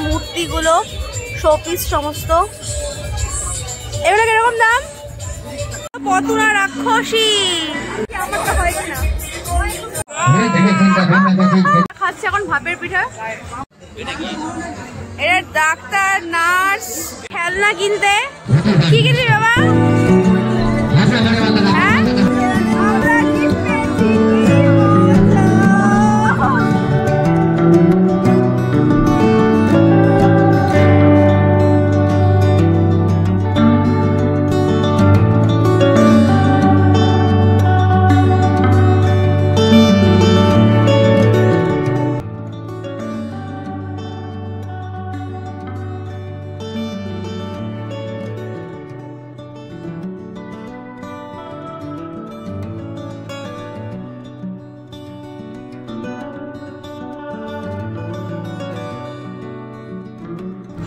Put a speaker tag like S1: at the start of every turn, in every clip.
S1: মূর্তিগুলো, শোপিস সমস্ত। এগুলো কিরকম দাম? পতুরা রাক্ষসী খাচ্ছে এখন ভাপের পিঠা। এরা ডাক্তার, নার্স, খেলনা কিনতে। কি কিনবি বাবা? হ্যাঁ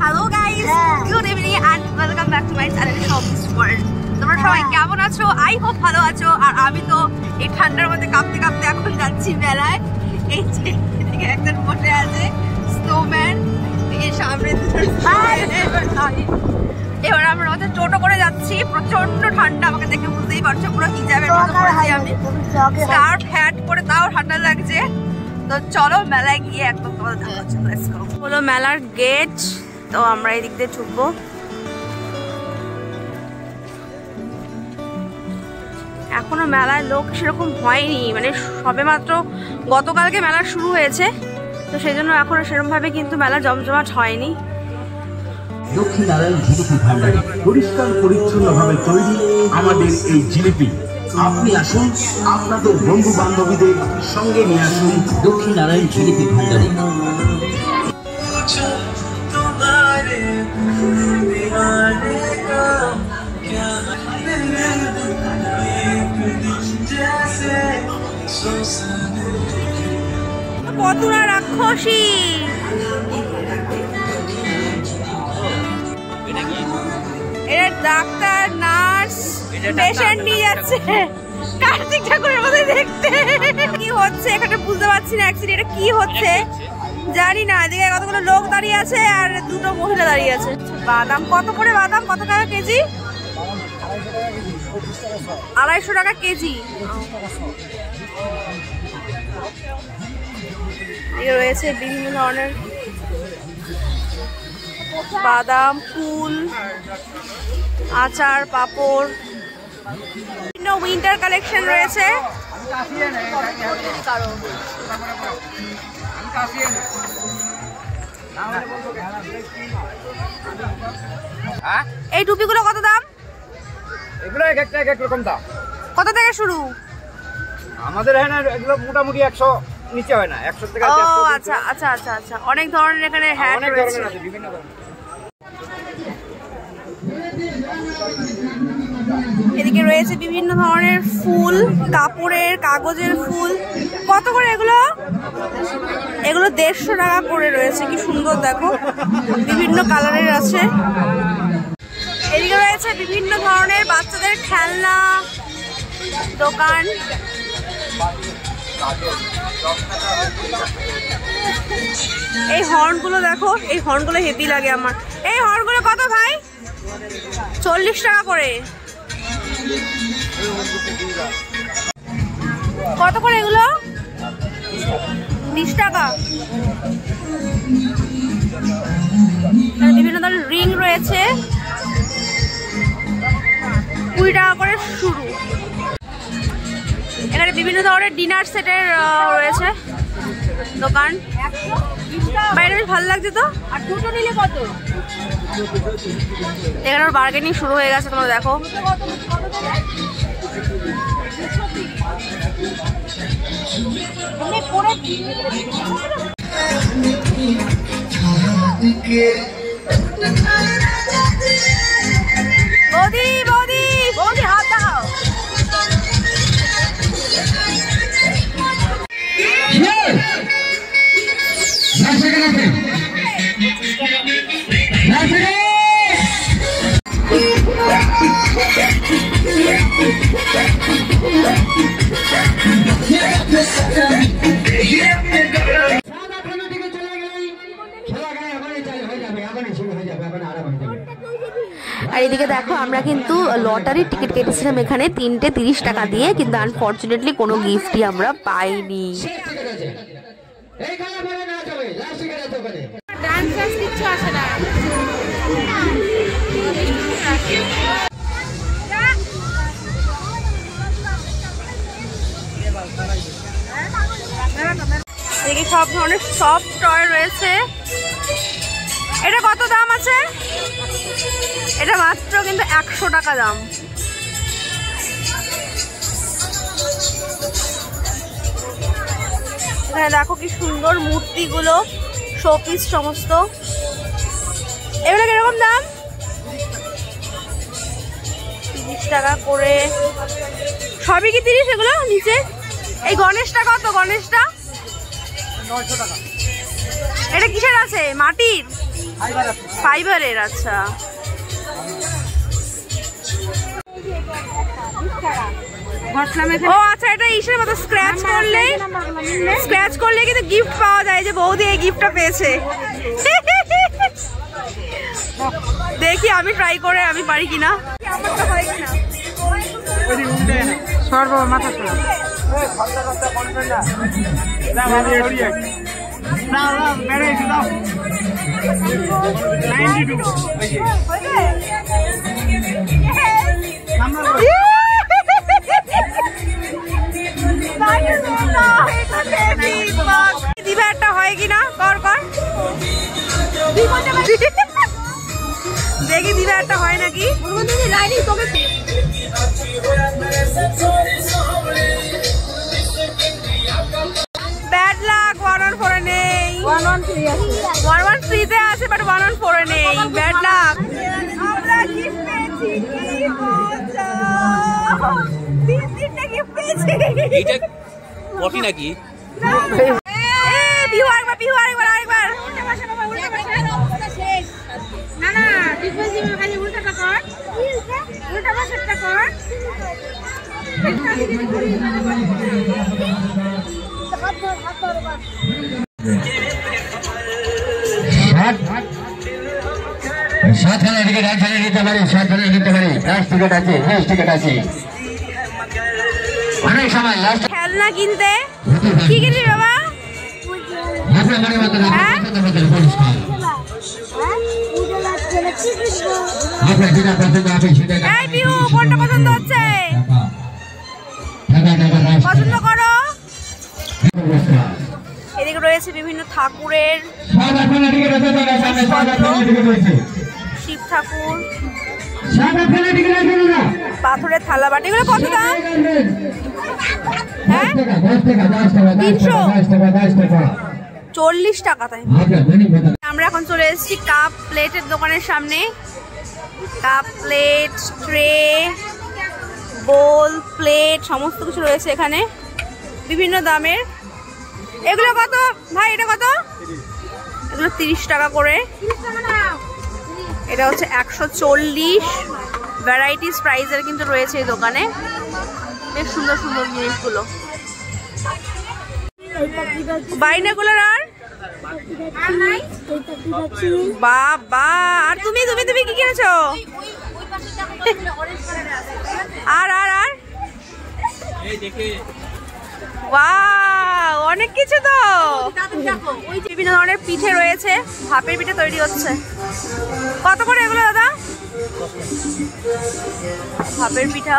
S1: hello guys, good evening and welcome back to my channel Shoppies World. তোমরা সবাই কেমন আছো? আই হোপ ভালো আছো। আর আমি তো এই ঠান্ডার মধ্যে কাঁপতে কাঁপতে এখন যাচ্ছি মেলায়। এই যে এদিকে একজন বসে আছে স্নোম্যান, এর সামনে এবার আমরা হচ্ছে টোটো করে যাচ্ছি। প্রচন্ড ঠান্ডা, আমাকে দেখে বুঝতেই পারছো, পুরো হিজাবের মতো পরেছি আমি, স্কার্ফ হ্যাট পরে, তাও ঠান্ডা লাগছে। তো চলো মেলায় গিয়ে একদম তোমাদের দেখাচ্ছি। Let's go. হলো মেলার গেট, তো আমরা এই দিক দিয়ে ঢুকবো। এখনো মেলায় লোক সেরকম হয়নি, মানে সবে মাত্র গতকালকে মেলা শুরু হয়েছে, তো সেই জন্য এখনো সেরকম ভাবে কিন্তু মেলা জমজমাট হয়নি।
S2: দক্ষিণারায়ণ জিলিপি ভান্ডারী, পরিষ্কার পরিচ্ছন্নভাবে তৈরি আমাদের এই জিলিপি। আপনি আসুন, আপনাদের বন্ধু বান্ধবীদের সঙ্গে নিয়ে আসুন দক্ষিণারায়ণ জিলিপি ভান্ডারী।
S1: পতুরা রাক্ষসী এরা ডাক্তার, নার্স, পেশেন্ট নিয়ে যাচ্ছে। কার্তিক ঠাকুরের মধ্যে দেখতে কি হচ্ছে এখানে বুঝতে পারছি না। অ্যাকচুয়ালি এটা কি হচ্ছে জানি না। এদিকে কতগুলো লোক দাঁড়িয়ে আছে আর দুটো মহিলা দাঁড়িয়ে আছে। বাদাম কত করে? বাদাম কত টাকা কেজি? 250 টাকা কেজি। রয়েছে বিভিন্ন ধরনের বাদাম, ফুল, আচার, পাপড়, বিভিন্ন উইন্টার কালেকশন রয়েছে। এই টুপিগুলো কত দাম?
S3: এগুলো এক একটা এক এক রকম দাম।
S1: কত থেকে শুরু?
S3: আমাদের এখানে এগুলো মোটামুটি 100 নিচে হয় না, 100 টাকা।
S1: ও আচ্ছা আচ্ছা আচ্ছা আচ্ছা, অনেক ধরনের এখানে হ্যাট রয়েছে,
S3: বিভিন্ন ধরনের।
S1: এদিকে রয়েছে বিভিন্ন ধরনের ফুল, কাপড়ের, কাগজের ফুল। কত করে এগুলো? এগুলো 150 টাকা করে রয়েছে। কি সুন্দর দেখো, বিভিন্ন কালারের আছে। এদিকে রয়েছে বিভিন্ন ধরনের বাচ্চাদের খেলনা দোকান। এই হর্নগুলো দেখো, এই হর্নগুলো হেভি লাগে আমার। এই হর্নগুলো কত ভাই? 40 টাকা করে। কত করে এগুলো? 20 টাকা। বিভিন্ন ধরনের রিং রয়েছে, 20 টাকা করে শুরু। এখানে বিভিন্ন ধরনের ডিনার সেটের রয়েছে দোকান। বাইরে বেশ ভালো লাগছে তো। আর দুটো নিলে কত? এখানে বার্গেনিং শুরু হয়ে গেছে, তোমরা দেখো। বৌদি বৌদি বৌদি হাত দাও। আর এদিকে দেখো আমরা কিন্তু লটারির টিকিট কেটেছিলাম এখানে 3টে 30 টাকা দিয়ে, কিন্তু আনফরচুনেটলি কোনো গিফটই আমরা পাইনি। এদিকে সব ধরনের সফট টয় রয়েছে। এটা কত দাম আছে? এটা মাত্র কিন্তু 100 টাকা দাম। এখানে দেখো কি সুন্দর মূর্তিগুলো, শোপিস সমস্ত। এগুলো কিরকম দাম? 30 টাকা করে। সবই কি 30? এগুলো নিচে এই গণেশটা কত? গণেশটা
S3: 900 টাকা।
S1: এটা কিসের আছে? মাটির? ফাইবারের। আচ্ছা, ও আচ্ছা, এটা ইসের মতো স্ক্র্যাচ করলে কিন্তু গিফট পাওয়া যায়। যে বৌদি এই গিফটটা পেয়েছে। দেখি আমি ট্রাই করে আমি পারি কিনা।
S3: সর্ব মাথা
S1: দিবা একটা হয় কিনা, কর কর দেখি দিবা একটা হয় নাকি। ব্যাড লাক 114 এ নেই, 113 তে আছে, বাট 114 এ নেই। Bad luck. আমরা গিফট পেয়েছি, কি মজা! 3টা গিফট পেয়েছি।
S4: এইটা পটি নাকি?
S1: বিহু আরেকবার। না না, ডিপোজিট খালি উল্টাটা কর, উল্টা পাশেরটা কর।
S2: সাতখানা টিকিট একখানে নিতে পারি, 7খানা নিতে পারি। 10 টিকিট আছে, 20 টিকিট আছে। অনেক সময় লাস্ট
S1: খেলনা কিনতে কি কিনবি বাবা? এই বিহু, কোনটা পছন্দ হচ্ছে? পছন্দ করো। এদিকে রয়েছে বিভিন্ন ঠাকুরের, শিব ঠাকুর, পাথরের থালা বাটি। এগুলো কত দাম? হ্যাঁ, 340 টাকা। তাই আমরা এখন চলে এসেছি কাপ প্লেটের দোকানের সামনে। কাপ, প্লেট, ট্রে, বোল, প্লেট সমস্ত কিছু রয়েছে এখানে বিভিন্ন দামের। এগুলো কত ভাই? এটা কত? এগুলো 30 টাকা করে। এটা হচ্ছে 140। ভ্যারাইটিস প্রাইসের কিন্তু রয়েছে এই দোকানে। বেশ সুন্দর সুন্দর জিনিসগুলো। বাইনাগুলোর আর বাবা। আর তুমি তুমি তুমি কি কিনেছো? আর আর আর ওয়াও, অনেক কিছু তো। বিভিন্ন ধরনের পিঠে রয়েছে, ভাপের পিঠে তৈরি হচ্ছে। কত করে এগুলো দাদা? ভাপের পিঠা।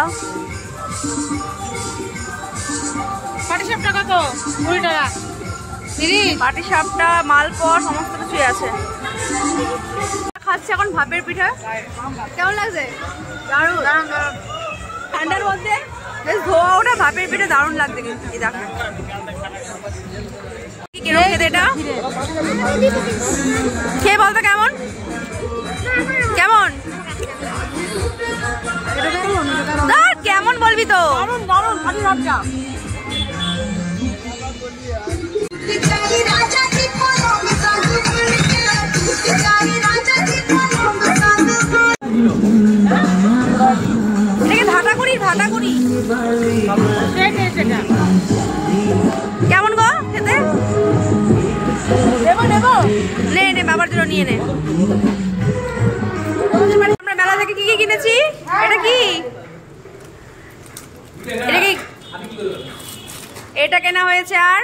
S5: পাটিসাপটা কত? 20 টাকা।
S1: পাটিসাপটা, মালপোয়া সমস্ত কিছুই আছে। খাচ্ছি এখন ভাপের পিঠা। কেমন লাগছে? দারুণ। ঠান্ডার মধ্যে বেশ ধোয়া ওটা ভাপের পিঠা দারুণ লাগছে কিন্তু। এই দেখো কিরকম খেতে এটা, খেয়ে বলতো কেমন কেমন? কেমন বলবি তো? ধাতাগুড়ি কেমন গো খেতে? নে নে বাবার জন্য নিয়ে নিয়ে নে। আমরা মেলা থেকে কি কি কিনেছি? এটা কি? এটা কি? এটা কেনা হয়েছে আর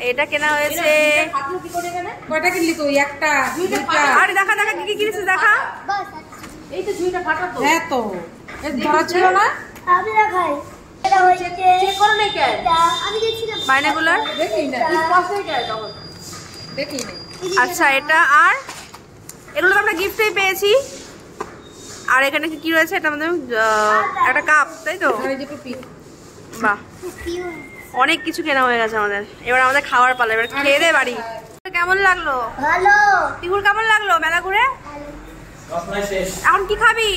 S1: এটা কেনা হয়েছে।
S5: কয়টা কিনলি তুই? একটা, দুইটা।
S1: আরে দেখা দেখা কি কি কিনেছিস দেখা।
S5: এই তো ঝুড়িটা ফাটা তো। হ্যাঁ তো। এই ধরা ছিল না?
S6: আমি না খাই। এটা হচ্ছে
S5: চেক করো নাই কেন?
S6: আমি দেখছিলাম
S1: বাইনাকুলার।
S5: দেখি না। পাশে গেল তখন। দেখি না।
S1: আচ্ছা এটা আর এগুলো তো আমরা গিফটেই পেয়েছি। আর এখানে কি রয়েছে? এটা আমাদের একটা কাপ, তাই তো?
S5: আর এই যে টুপি।
S1: বাহ, অনেক কিছু কেনা হয়ে গেছে আমাদের। এবার আমাদের খাওয়ার পালা, এবার খেয়ে দে বাড়ি। কেমন লাগলো?
S6: ভালো।
S1: পিকুর কেমন লাগলো মেলা ঘুরে? এখন কি খাবি?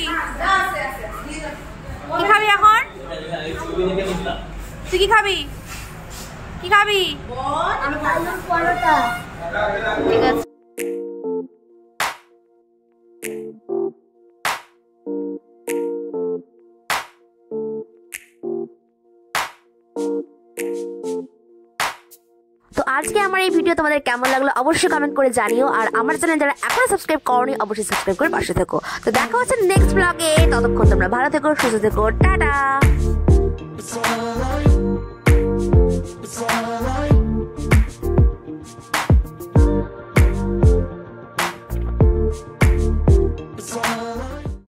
S1: কি খাবি এখন? তুই কি খাবি? কি খাবি?
S6: আলুর পরোটা।
S1: ঠিক আছে।
S7: তো আজকে আমার এই ভিডিও তোমাদের কেমন লাগলো অবশ্যই কমেন্ট করে জানিও। আর আমার চ্যানেল যারা এখনো সাবস্ক্রাইব করোনি অবশ্যই সাবস্ক্রাইব করে পাশে থেকো। তো দেখা হচ্ছে নেক্সট ব্লগে। ততক্ষণ তোমরা ভালো থেকো, সুস্থ থেকো, টাটা।